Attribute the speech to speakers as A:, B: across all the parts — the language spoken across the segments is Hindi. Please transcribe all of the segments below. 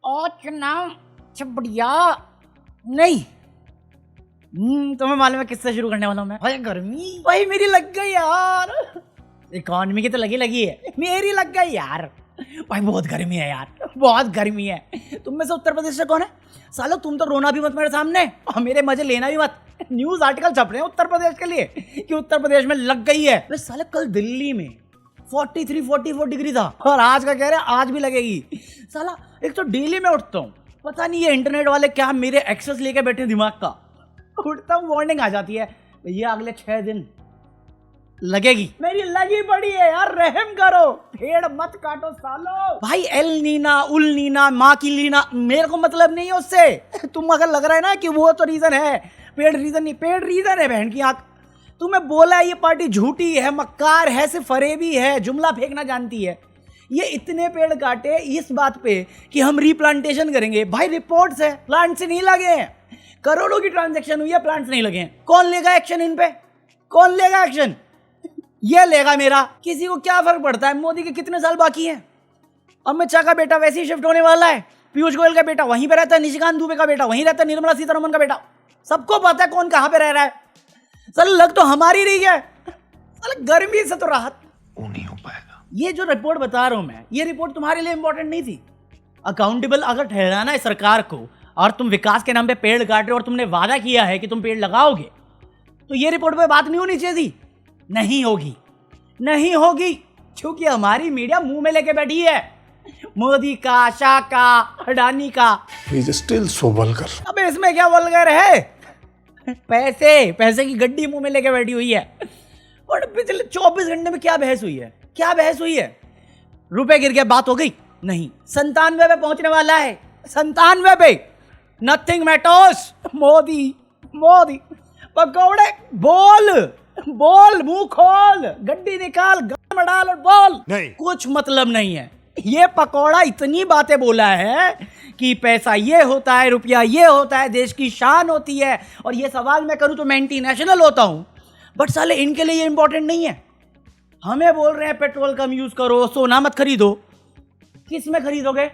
A: आज ना बढ़िया नहीं। तुम्हें मालूम है किससे शुरू करने वाला हूँ मैं? भाई गर्मी भाई मेरी लग गई यार। इकॉनमी की तो लगी है, मेरी लग गई यार। भाई बहुत गर्मी है यार, बहुत गर्मी है। तुम में से उत्तर प्रदेश से कौन है? सालो तुम तो रोना भी मत मेरे सामने और मेरे मजे लेना भी मत। न्यूज आर्टिकल छप रहे हैं उत्तर प्रदेश के लिए कि उत्तर प्रदेश में लग गई है। अरे साले कल दिल्ली में 43-44 डिग्री था और आज का कह रहे हैं आज भी लगेगी। साला एक तो डेली में उठता हूँ, पता नहीं ये इंटरनेट वाले क्या मेरे एक्सेस लेके बैठे दिमाग का। उठता हूँ वार्निंग आ जाती है भैया अगले 6 दिन लगेगी। मेरी लगी पड़ी है यार, रहम करो, पेड़ मत काटो सालो। भाई एल नीना उल नीना माँ की लीना मेरे को मतलब नहीं है उससे। तुम अगर लग रहा है ना कि वो तो रीजन है, पेड़ रीजन नहीं, पेड़ रीजन है बहन की आंख। तुम्हें बोला ये पार्टी झूठी है, मक्कार है, सिर्फ फरेबी है, जुमला फेंकना जानती है। ये इतने पेड़ काटे इस बात पे कि हम रिप्लांटेशन करेंगे। भाई रिपोर्ट्स है, प्लांट से नहीं लगे हैं, करोड़ों की ट्रांजैक्शन हुई है, प्लांट्स नहीं लगे हैं। कौन लेगा एक्शन इन पे? कौन लेगा एक्शन? ये लेगा मेरा। किसी को क्या फर्क पड़ता है? मोदी के कितने साल बाकी हैं? अमित शाह का बेटा वैसे ही शिफ्ट होने वाला है, पीयूष गोयल का बेटा वहीं पे रहता है, निशिकांत दुबे का बेटा वहीं रहता है, निर्मला सीतारमण का बेटा। सबको पता है कौन कहां पे रह रहा है। सर लग तो हमारी रही है, सर गर्मी से तो राहत
B: नहीं हो पाएगा।
A: ये जो रिपोर्ट बता रहा हूं मैं, ये रिपोर्ट तुम्हारे लिए इंपॉर्टेंट नहीं थी। अकाउंटेबल अगर ठहराना है सरकार को और तुम विकास के नाम पे पेड़ काट रहे हो और तुमने वादा किया है कि तुम पेड़ लगाओगे, तो ये रिपोर्ट पे बात नहीं होनी चाहिए थी। नहीं होगी, नहीं होगी, क्योंकि हमारी मीडिया मुंह में लेके बैठी है मोदी का, शाह का, अडानी का।
B: He is still so vulgar.
A: अबे इसमें क्या वल्गर है? पैसे की गड्डी मुंह में लेके बैठी हुई है। और पिछले 24 घंटे में क्या बहस हुई है? क्या बहस हुई है? रुपए गिर गया, बात हो गई? नहीं। 97 पे पहुंचने वाला है, 97 पे। Nothing matters. मोदी पकौड़े बोल मुंह खोल, गड्डी निकाल, गाल में डाल और बोल। नहीं, कुछ मतलब नहीं है। ये पकौड़ा इतनी बातें बोला है कि पैसा ये होता है, रुपया ये होता है, देश की शान होती है, और ये सवाल मैं करूं तो मैं इंटरनेशनल होता हूं। बट साले इनके लिए ये इंपॉर्टेंट नहीं है। हमें बोल रहे हैं पेट्रोल कम यूज करो, सोना मत खरीदो। किस में खरीदोगे?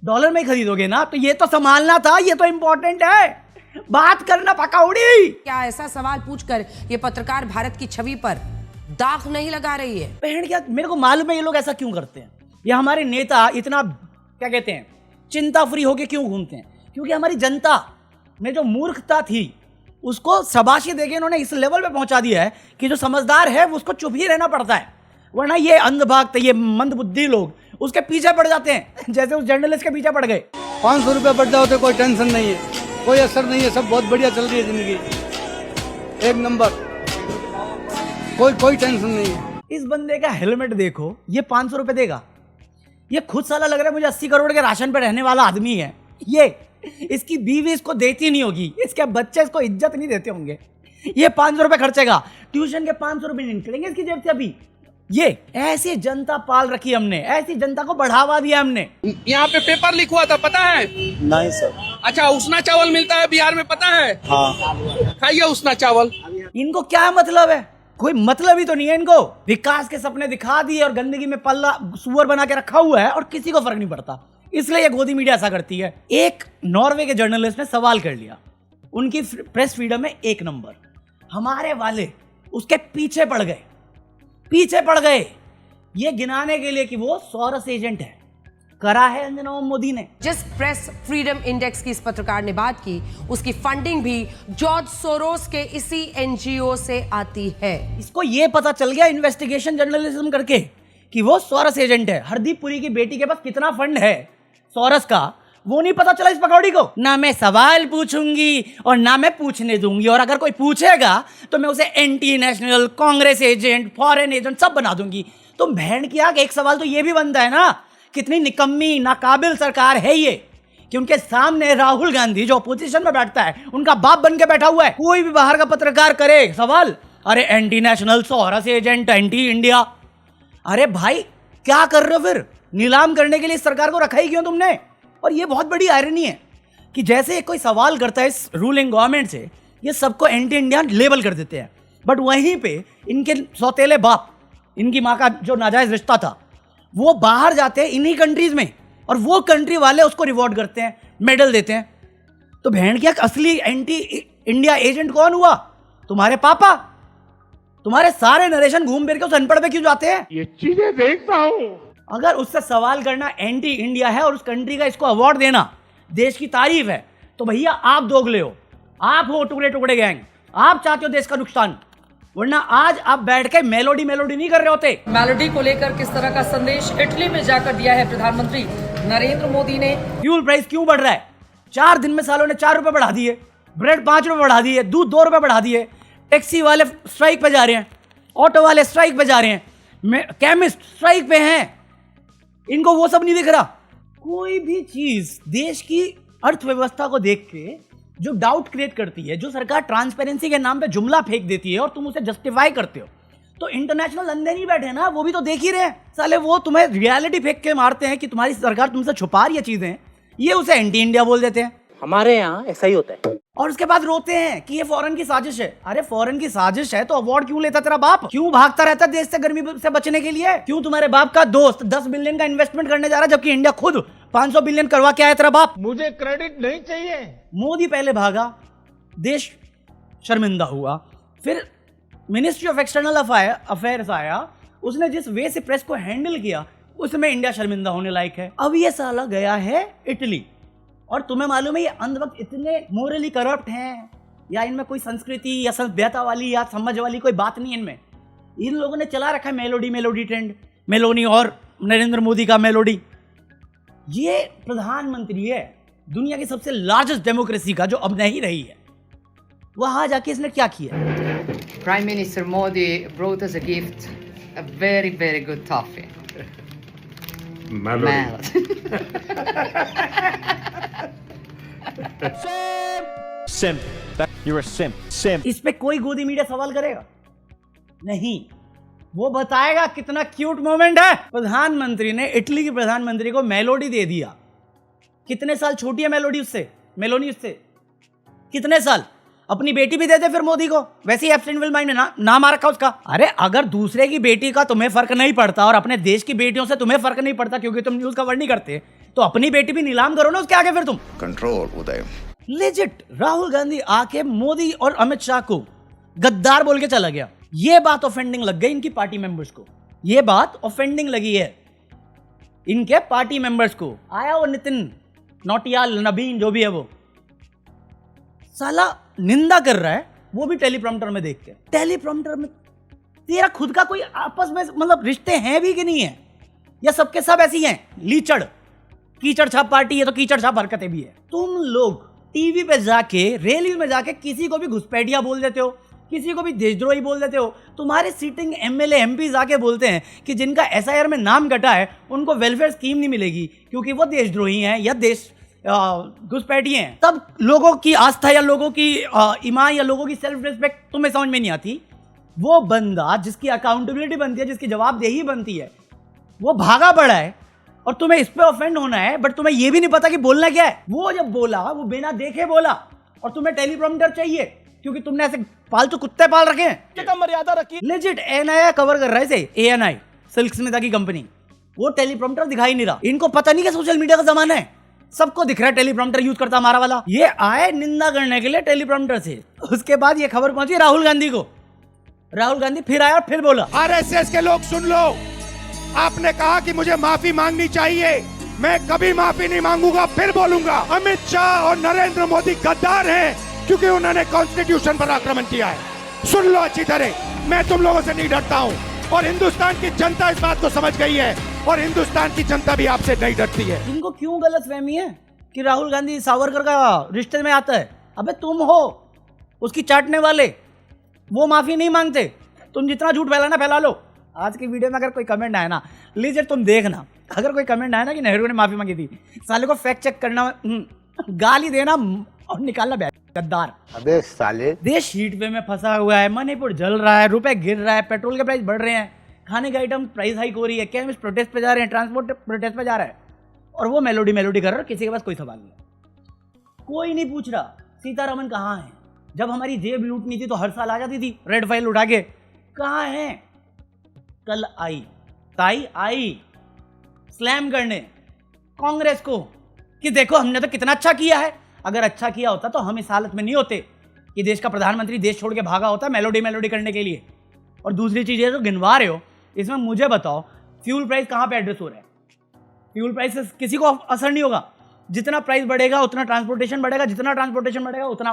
A: डॉलर में खरीदोगे ना, तो ये तो संभालना था, ये तो इंपॉर्टेंट है। बात करना पकौड़ी।
C: क्या ऐसा सवाल पूछकर ये पत्रकार भारत की छवि पर दाग नहीं लगा रही है?
A: बहन क्या, मेरे को मालूम है ये लोग ऐसा क्यों करते हैं। ये हमारे नेता इतना क्या कहते हैं, चिंता फ्री होके क्यों घूमते हैं? क्योंकि हमारी जनता में जो मूर्खता थी उसको शाबाशी देके इन्होंने इस लेवल पे पहुंचा दिया है कि जो समझदार है वो उसको चुप ही रहना पड़ता है, वरना ये अंधभक्त, ये मंदबुद्धि लोग उसके पीछे पड़ जाते हैं, जैसे उस जर्नलिस्ट के पीछे पड़ गए।
D: 500 रुपये बढ़ जाओ तो कोई टेंशन नहीं है, कोई असर नहीं है, सब बहुत बढ़िया चल रही है जिंदगी, एक नंबर, कोई टेंशन नहीं है।
A: इस बंदे का हेलमेट देखो, ये 500 रुपये देगा। ये खुद साला लग रहा है मुझे 80 करोड़ के राशन पे रहने वाला आदमी है। ये इसकी बीवी इसको देती नहीं होगी, इसके बच्चे इसको इज्जत नहीं देते होंगे। ये 500 रुपये खर्चेगा, ट्यूशन के 500 रुपये निकलेंगे इसकी जेब से अभी। ये ऐसी जनता पाल रखी हमने, ऐसी जनता को बढ़ावा दिया हमने।
E: यहाँ पे पेपर लीक हुआ था, पता है?
D: नहीं सर।
E: अच्छा, उसना चावल मिलता है बिहार में, पता है?
D: हाँ।
E: खाइए उसना चावल।
A: इनको क्या मतलब है? कोई मतलब ही तो नहीं है इनको। विकास के सपने दिखा दिए और गंदगी में पल्ला सुअर बना के रखा हुआ है और किसी को फर्क नहीं पड़ता। इसलिए ये गोदी मीडिया ऐसा करती है। एक नॉर्वे के जर्नलिस्ट ने सवाल कर लिया, उनकी प्रेस फ्रीडम में 1 नंबर। हमारे वाले उसके पीछे पड़ गए ये गिनाने के लिए कि वो सोरस एजेंट है। करा है अंजना मोदी ने।
C: जिस प्रेस फ्रीडम इंडेक्स की इस पत्रकार ने बात की, उसकी फंडिंग भी जॉर्ज सोरोस के इसी एनजीओ से आती है।
A: इसको ये पता चल गया इन्वेस्टिगेशन जर्नलिज्म करके कि वो सोरस एजेंट है। हरदीप पुरी की बेटी के पास कितना फंड है सोरस का, वो नहीं पता चला इस पकौड़ी को। ना मैं सवाल पूछूंगी और ना मैं पूछने दूंगी, और अगर कोई पूछेगा तो मैं उसे anti national, Congress agent, foreign agent सब बना दूंगी। तो बहन की आग, एक सवाल तो ये भी बनता है ना, कितनी निकम्मी नाकाबिल सरकार है ये कि उनके सामने राहुल गांधी जो अपोजिशन में बैठता है उनका बाप बन के बैठा हुआ है। कोई भी बाहर का पत्रकार करे सवाल, अरे anti national, Soros agent, anti India. अरे भाई क्या कर रहे हो फिर? नीलाम करने के लिए इस सरकार को रखा ही क्यों तुमने? और ये बहुत बड़ी आयरनी है कि जैसे कोई सवाल करता है इस रूलिंग गवर्नमेंट से, ये सबको एंटी इंडियन लेबल कर देते हैं, बट वहीं पे इनके सौतेले बाप, इनकी माँ का जो नाजायज रिश्ता था, वो बाहर जाते हैं इन्हीं कंट्रीज में और वो कंट्री वाले उसको रिवॉर्ड करते हैं, मेडल देते हैं। तो बहन क्या असली एंटी इंडिया एजेंट कौन हुआ? तुम्हारे पापा। तुम्हारे सारे नरेशन घूम फिर के उस अनपढ़ पे क्यों जाते हैं?
B: ये चीजें देखता हूँ।
A: अगर उससे सवाल करना एंटी इंडिया है और उस कंट्री का इसको अवार्ड देना देश की तारीफ है, तो भैया आप दोगले हो, आप हो टुकड़े टुकड़े गैंग, आप चाहते हो देश का नुकसान, वरना आज आप बैठ के मेलोडी नहीं कर रहे होते।
F: मेलोडी को लेकर किस तरह का संदेश इटली में जाकर दिया है प्रधानमंत्री नरेंद्र मोदी ने?
A: फ्यूल प्राइस क्यों बढ़ रहा है? 4 दिन में सालों ने 4 रुपए बढ़ा दिए, ब्रेड 5 रुपए बढ़ा दिए, दूध 2 रुपए बढ़ा दिए, टैक्सी वाले स्ट्राइक पे जा रहे हैं, ऑटो वाले स्ट्राइक पे जा रहे हैं, केमिस्ट स्ट्राइक पे हैं, इनको वो सब नहीं दिख रहा। कोई भी चीज देश की अर्थव्यवस्था को देख के जो डाउट क्रिएट करती है, जो सरकार ट्रांसपेरेंसी के नाम पे जुमला फेंक देती है और तुम उसे जस्टिफाई करते हो, तो इंटरनेशनल अंदर नहीं बैठे ना, वो भी तो देख ही रहे हैं साले। वो तुम्हें रियलिटी फेंक के मारते हैं कि तुम्हारी सरकार तुमसे छुपा रही है चीजें, ये उसे एंटी इंडिया बोल देते हैं।
G: हमारे यहाँ ऐसा ही होता है।
A: और उसके बाद रोते हैं कि ये फॉरेन की साजिश है। अरे फॉरेन की साजिश है तो अवार्ड क्यों लेता तेरा बाप? क्यों भागता रहता देश से गर्मी से बचने के लिए? क्यों तुम्हारे बाप का दोस्त 10 बिलियन का इन्वेस्टमेंट करने जा रहा है, जबकि इंडिया खुद 500 बिलियन करवा के आया तेरा बाप?
B: मुझे क्रेडिट नहीं चाहिए।
A: मोदी पहले भागा, देश शर्मिंदा हुआ, फिर मिनिस्ट्री ऑफ एक्सटर्नल अफेयर्स आया, उसने जिस वे से प्रेस को हैंडल किया उसमें इंडिया शर्मिंदा होने लायक है। अब ये साला गया है इटली, और तुम्हें मालूम है ये अंधभक्त इतने मोरली करप्ट हैं, या इनमें कोई संस्कृति या सभ्यता वाली या समझ वाली कोई बात नहीं इनमें। इन लोगों ने चला रखा है मेलोडी ट्रेंड, मेलोनी और नरेंद्र मोदी का मेलोडी। ये प्रधानमंत्री है दुनिया की सबसे लार्जेस्ट डेमोक्रेसी का, जो अब नहीं रही है। वहां जाके इसने क्या किया?
H: Prime Minister Modi brought us a gift, a very, very good toffee. Melody.
G: Simp. You're a simp. Simp.
A: इस पे कोई गोदी मीडिया सवाल करेगा नहीं, वो बताएगा कितना क्यूट मोमेंट है। प्रधानमंत्री ने इटली के प्रधानमंत्री को मेलोडी दे दिया। कितने साल छोटी है मेलोडी उससे, मेलोनी उससे? कितने साल? अपनी बेटी भी दे दे फिर मोदी को, वैसे ही एब्सेंट विल माइंड में नाम आ रखा उसका। अरे अगर दूसरे की बेटी का तुम्हें फर्क नहीं पड़ता और अपने देश की बेटियों से तुम्हें फर्क नहीं पड़ता क्योंकि तुम न्यूज कवर नहीं करते, तो अपनी बेटी भी नीलाम करो ना उसके आगे फिर तुम।
B: कंट्रोल उदय।
A: लेजिट राहुल गांधी आके मोदी और अमित शाह को गद्दार बोल के चला गया। ये बात ऑफेंडिंग लग गई इनकी पार्टी मेंबर्स को, ये बात ऑफेंडिंग लगी है इनके पार्टी मेंबर्स को। आया वो नितिन नौटियाल, नबीन जो भी है, वो साला निंदा कर रहा है, वो भी टेलीप्रॉम्प्टर में देख के। टेलीप्रॉम्प्टर में तेरा खुद का कोई आपस में मतलब रिश्ते हैं भी कि नहीं है, या सबके सब ऐसी हैं लीचड़, कीचड़ छाप पार्टी है तो कीचड़ छाप हरकतें भी है। तुम लोग टीवी पे जाके, रैली में जाके किसी को भी घुसपैठिया बोल देते हो, किसी को भी देशद्रोही बोल देते हो। तुम्हारे सीटिंग एमएलए एमपी जाके बोलते हैं कि जिनका एसआईआर में नाम कटा है उनको वेलफेयर स्कीम नहीं मिलेगी क्योंकि वो देशद्रोही हैं या देश घुसपैठिए हैं। तब लोगों की आस्था या लोगों की ईमान या लोगों की सेल्फ रिस्पेक्ट तुम्हें समझ में नहीं आती। वो बंदा जिसकी अकाउंटेबिलिटी बनती है, जिसकी जवाबदेही बनती है, वो भागा पड़ा है और तुम्हें इस पे ऑफेंड होना है, बट तुम्हें ये भी नहीं पता कि बोलना क्या है। वो जब बोला वो बिना देखे बोला और तुम्हें टेलीप्रॉम्प्टर चाहिए क्योंकि तुमने ऐसे पालतू कुत्ते पाल रखे हैं।
E: कम मर्यादा रखिए।
A: लेजिट एनआई कवर कर रहा है इसे, एएनआई सिल्क स्मिथा की कंपनी, वो टेलीप्रॉम्प्टर दिखाई नहीं रहा। इनको पता नहीं कि सोशल मीडिया का जमाना है, सबको दिख रहा है टेलीप्रॉम्प्टर यूज करता हमारा वाला। ये आए निंदा करने के लिए टेलीप्रॉम्प्टर से। उसके बाद ये खबर पहुंची राहुल गांधी को। राहुल गांधी फिर आया और फिर बोला,
B: आरएसएस के लोग सुन लो, आपने कहा कि मुझे माफी मांगनी चाहिए, मैं कभी माफी नहीं मांगूंगा, फिर बोलूंगा। अमित शाह और नरेंद्र मोदी गद्दार हैं क्योंकि उन्होंने कॉन्स्टिट्यूशन पर आक्रमण किया है। सुन लो अच्छी तरह, मैं तुम लोगों से नहीं डरता हूं और हिंदुस्तान की जनता इस बात को समझ गई है और हिंदुस्तान की जनता भी आपसे नहीं डरती है।
A: इनको क्यों गलतफहमी है कि राहुल गांधी सावरकर का रिश्ते में आता है? अबे तुम हो उसकी चाटने वाले, वो माफी नहीं मांगते। तुम जितना झूठ फैलाना फैला लो। आज की वीडियो में अगर कोई कमेंट आया ना, लीजिए तुम देखना, अगर कोई कमेंट आया ना कि नेहरू ने माफी मांगी थी, साले को फैक्ट चेक करना, गाली देना और निकालना गद्दार।
G: अबे साले,
A: देश हीट वेव में फंसा हुआ है, मणिपुर जल रहा है, रुपए गिर रहा है, पेट्रोल के प्राइस बढ़ रहे हैं, खाने के आइटम प्राइस हाइक हो रही है, केमिस्ट प्रोटेस्ट पे जा रहे हैं, ट्रांसपोर्ट प्रोटेस्ट पे जा रहा है, और वो मेलोडी कर रहा है। किसी के पास कोई सवाल नहीं, कोई नहीं पूछ रहा सीतारमन कहाँ है। जब हमारी जेब लूटनी थी तो हर साल आ जाती थी रेड फाइल उठा के, कहाँ है? कल आई ताई आई स्लैम करने, कांग्रेस को कि देखो हमने तो कितना अच्छा किया है। अगर अच्छा किया होता तो हम इस हालत में नहीं होते कि देश का प्रधानमंत्री देश छोड़ के भागा होता मेलोडी करने के लिए। और दूसरी चीज़ ये जो गिनवा रहे हो, इसमें मुझे बताओ फ्यूल प्राइस कहाँ पे एड्रेस हो रहा है? फ्यूल प्राइस से किसी को असर नहीं होगा। जितना प्राइस बढ़ेगा उतना ट्रांसपोर्टेशन बढ़ेगा, जितना ट्रांसपोर्टेशन बढ़ेगा उतना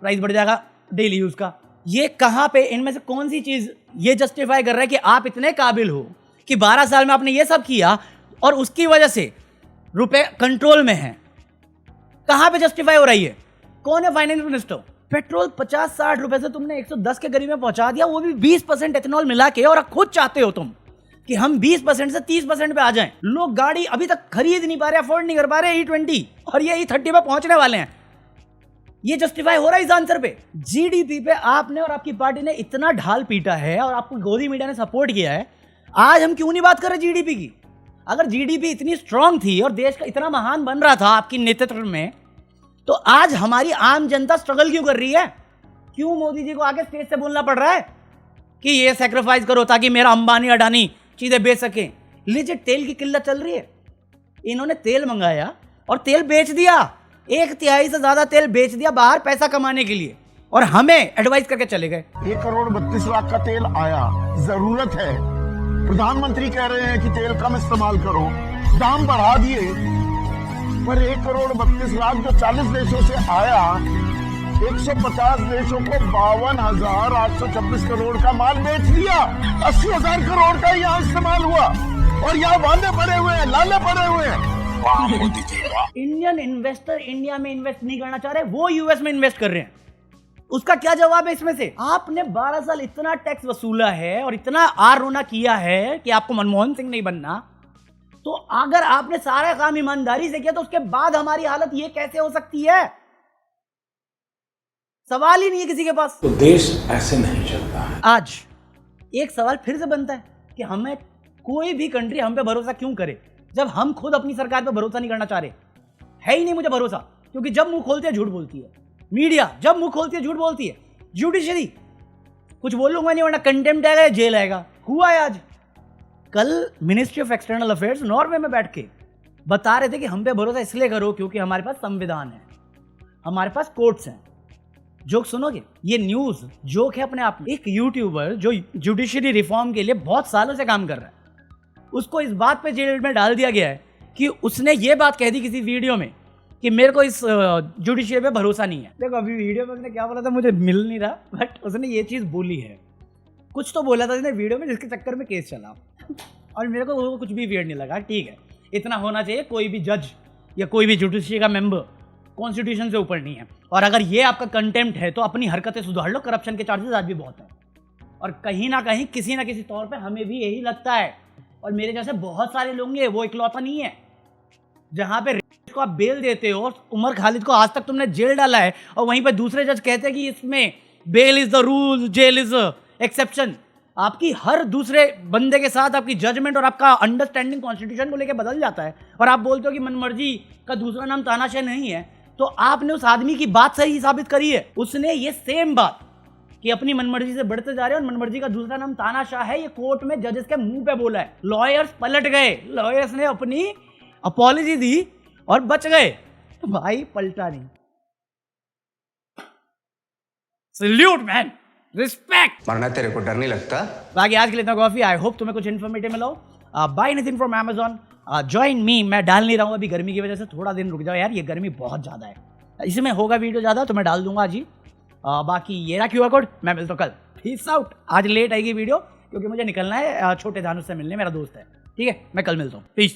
A: प्राइस बढ़ जाएगा डेली यूज़ का। ये कहाँ पे, इनमें से कौन सी चीज़ ये जस्टिफाई कर रहा है कि आप इतने काबिल हो कि 12 साल में आपने ये सब किया और उसकी वजह से रुपए कंट्रोल में हैं? कहाँ पे जस्टिफाई हो रही है? कौन है फाइनेंस मिनिस्टर? पेट्रोल 50-60 रुपए से तुमने 110 के करीब में पहुंचा दिया, वो भी 20% एथेनॉल मिला के। और खुद चाहते हो तुम कि हम 20% से 30% पे आ जाएं। लोग गाड़ी अभी तक खरीद नहीं पा रहे, अफोर्ड नहीं कर पा रहे E20, और ये E30 पे पहुंचने वाले हैं। ये जस्टिफाई हो रहा है इस आंसर पे? जीडीपी पे आपने और आपकी पार्टी ने इतना ढाल पीटा है और आपको गोदी मीडिया ने सपोर्ट किया है, आज हम क्यों नहीं बात कर रहे जीडीपी की? अगर जीडीपी इतनी स्ट्रांग थी और देश का इतना महान बन रहा था आपकी नेतृत्व में, तो आज हमारी आम जनता स्ट्रगल क्यों कर रही है? क्यों मोदी जी को आगे स्टेज से बोलना पड़ रहा है कि ये सैक्रिफाइस करो ताकि मेरा अंबानी अडानी चीजें बेच सके? लिजिट तेल की किल्लत चल रही है। इन्होंने तेल मंगाया और तेल बेच दिया, 1/3 से ज्यादा तेल बेच दिया बाहर पैसा कमाने के लिए, और हमें एडवाइस करके चले गए।
I: 1,32,00,000 का तेल आया, जरूरत है, प्रधानमंत्री कह रहे हैं कि तेल कम इस्तेमाल करो, दाम बढ़ा दिए, पर 1,32,00,000 जो 40 देशों से आया, 150 देशों को 52,826 करोड़ का माल बेच दिया। 80,000 करोड़ का यहाँ इस्तेमाल हुआ, और यहाँ वादे पड़े हुए हैं, लाले पड़े हुए हैं।
A: इंडियन इन्वेस्टर इंडिया में इन्वेस्ट नहीं करना चाह रहे, वो यूएस में इन्वेस्ट कर रहे हैं। उसका क्या जवाब है इसमें से? आपने 12 साल इतना टैक्स वसूला है और इतना आर रोना किया है कि आपको मनमोहन सिंह नहीं बनना, तो अगर आपने सारा काम ईमानदारी से किया तो उसके बाद हमारी हालत ये कैसे हो सकती है? सवाल ही नहीं है किसी के पास।
J: तो देश ऐसे नहीं चलता है।
A: आज एक सवाल फिर से बनता है कि हमें कोई भी कंट्री हम पे भरोसा क्यों करे जब हम खुद अपनी सरकार पे भरोसा नहीं करना चाह रहे? है ही नहीं मुझे भरोसा, क्योंकि जब मुंह खोलते हैं झूठ बोलती है मीडिया, जब मुंह खोलती है झूठ बोलती है जुडिशरी। कुछ बोलूंगा नहीं वरना कंटेम्प्ट आएगा या जेल आएगा। हुआ है आज। कल ministry of external affairs Norway में बैठ के बता रहे थे कि हम पे भरोसा इसलिए करो क्योंकि हमारे पास संविधान है, हमारे पास कोर्ट्स हैं। जोक सुनोगे? ये न्यूज जोक है अपने आप में। एक यूट्यूबर जो जुडिशरी रिफॉर्म के लिए बहुत सालों से काम कर रहा है, उसको इस बात पे जेल में डाल दिया गया है कि उसने ये बात कह दी किसी वीडियो में कि मेरे को इस जुडिशरी पे भरोसा नहीं है। देखो अभी वीडियो में उसने क्या बोला था मुझे मिल नहीं रहा, बट उसने ये चीज़ बोली है। कुछ तो बोला था उसने वीडियो में जिसके चक्कर में केस चला, और मेरे को वो कुछ भी वियर्ड नहीं लगा। ठीक है, इतना होना चाहिए, कोई भी जज या कोई भी जुडिशरी का मेंबर कॉन्स्टिट्यूशन से ऊपर नहीं है। और अगर ये आपका कंटेम्प्ट है तो अपनी हरकतें सुधार लो। करप्शन के चार्जेस आज भी बहुत हैं, और कहीं ना कहीं किसी ना किसी तौर पे हमें भी यही लगता है, और मेरे जैसे बहुत सारे लोग हैं, वो इकलौता नहीं है। जहाँ पे को आप बेल देते हो, उमर खालिद को आज तक तुमने जेल डाला है, और वहीं पे दूसरे जज कहते हैं कि इसमें bail is the rule, jail is exception. आपकी हर दूसरे बंदे के साथ आपकी जजमेंट और आपका अंडरस्टैंडिंग कॉन्स्टिट्यूशन को लेकर बदल जाता है, और आप बोलते हो कि मनमर्जी का दूसरा नाम तानाशाह नहीं है। तो आपने उस आदमी की बात सही साबित करी है। उसने ये सेम बात कि अपनी मनमर्जी से बढ़ते जा रहे हैं और मनमर्जी का दूसरा नाम तानाशाह है, ये कोर्ट में जजेस के मुंह पे बोला है। लॉयर्स पलट गए, लॉयर्स ने अपनी अपॉलॉजी दी और बच गए। भाई पलटा नहीं। Salute man, respect.
K: मरना तेरे को डर नहीं लगता?
A: बाकी आज के लिए इतना कॉफी। आई होप तुम्हें कुछ इन्फॉर्मेटिव मिला हो। Buy anything from Amazon, join me. मैं डाल नहीं रहा हूँ अभी गर्मी की वजह से, थोड़ा दिन रुक जाओ यार, ये गर्मी बहुत ज़्यादा है। इसमें होगा वीडियो ज़्यादा तो मैं डाल दूंगा आज ही। बाकी ये रहा QR कोड। मैं मिलता हूँ कल। Peace out. आज लेट आएगी वीडियो क्योंकि मुझे निकलना है छोटे दानू से मिलने, मेरा दोस्त है। ठीक है, मैं कल मिलता हूँ। पीस।